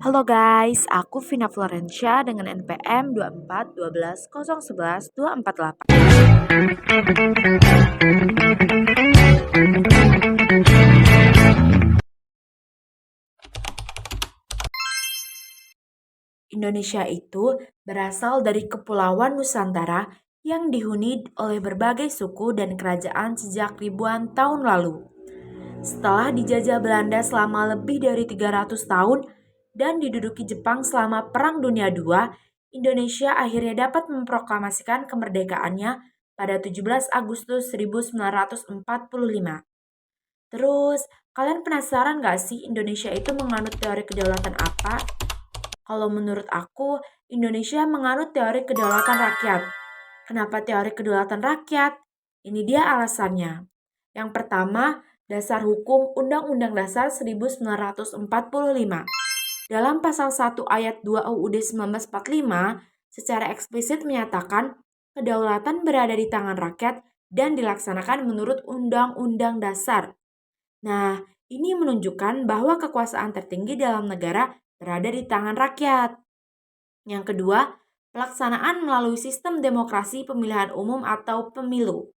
Halo guys, aku Vina Florencia dengan NPM 24 12 011 248. Indonesia itu berasal dari Kepulauan Nusantara yang dihuni oleh berbagai suku dan kerajaan sejak ribuan tahun lalu. Setelah dijajah Belanda selama lebih dari 300 tahun dan diduduki Jepang selama Perang Dunia II, Indonesia akhirnya dapat memproklamasikan kemerdekaannya pada 17 Agustus 1945. Terus, kalian penasaran gak sih Indonesia itu menganut teori kedaulatan apa? Kalau menurut aku, Indonesia menganut teori kedaulatan rakyat. Kenapa teori kedaulatan rakyat? Ini dia alasannya. Yang pertama, dasar hukum Undang-Undang Dasar 1945. Dalam pasal 1 ayat 2 UUD 1945, secara eksplisit menyatakan kedaulatan berada di tangan rakyat dan dilaksanakan menurut Undang-Undang Dasar. Nah, ini menunjukkan bahwa kekuasaan tertinggi dalam negara berada di tangan rakyat. Yang kedua, pelaksanaan melalui sistem demokrasi pemilihan umum atau pemilu.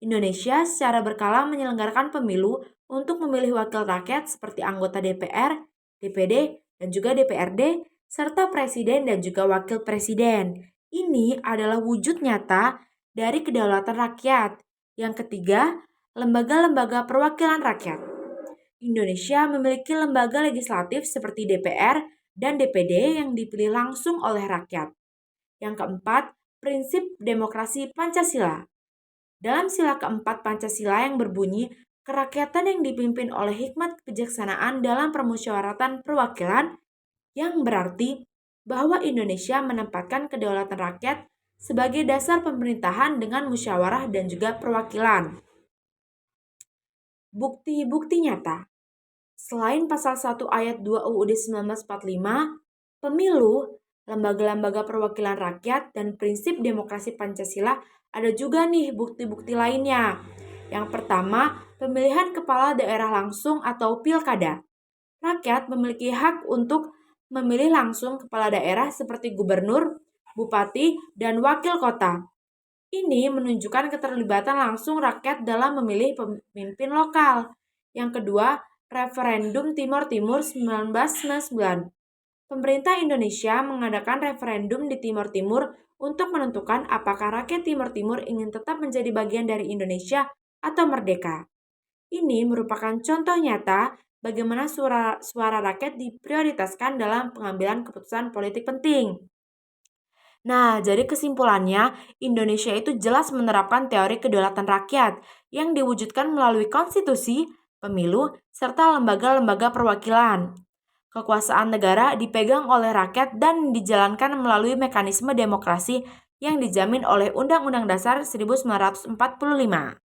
Indonesia secara berkala menyelenggarakan pemilu untuk memilih wakil rakyat seperti anggota DPR, DPD, dan juga DPRD, serta presiden dan juga wakil presiden. Ini adalah wujud nyata dari kedaulatan rakyat. Yang ketiga, lembaga-lembaga perwakilan rakyat. Indonesia memiliki lembaga legislatif seperti DPR dan DPD yang dipilih langsung oleh rakyat. Yang keempat, prinsip demokrasi Pancasila. Dalam sila keempat Pancasila yang berbunyi, kerakyatan yang dipimpin oleh hikmat kebijaksanaan dalam permusyawaratan perwakilan, yang berarti bahwa Indonesia menempatkan kedaulatan rakyat sebagai dasar pemerintahan dengan musyawarah dan juga perwakilan. Bukti-bukti nyata. Selain pasal 1 ayat 2 UUD 1945, pemilu, lembaga-lembaga perwakilan rakyat, dan prinsip demokrasi Pancasila, ada juga nih bukti-bukti lainnya. Yang pertama, pemilihan kepala daerah langsung atau pilkada. Rakyat memiliki hak untuk memilih langsung kepala daerah seperti gubernur, bupati, dan wakil kota. Ini menunjukkan keterlibatan langsung rakyat dalam memilih pemimpin lokal. Yang kedua, referendum Timor Timur 1999. Pemerintah Indonesia mengadakan referendum di Timor Timur untuk menentukan apakah rakyat Timor Timur ingin tetap menjadi bagian dari Indonesia atau merdeka. Ini merupakan contoh nyata bagaimana suara rakyat diprioritaskan dalam pengambilan keputusan politik penting. Nah, jadi kesimpulannya, Indonesia itu jelas menerapkan teori kedaulatan rakyat yang diwujudkan melalui konstitusi, pemilu, serta lembaga-lembaga perwakilan. Kekuasaan negara dipegang oleh rakyat dan dijalankan melalui mekanisme demokrasi yang dijamin oleh Undang-Undang Dasar 1945.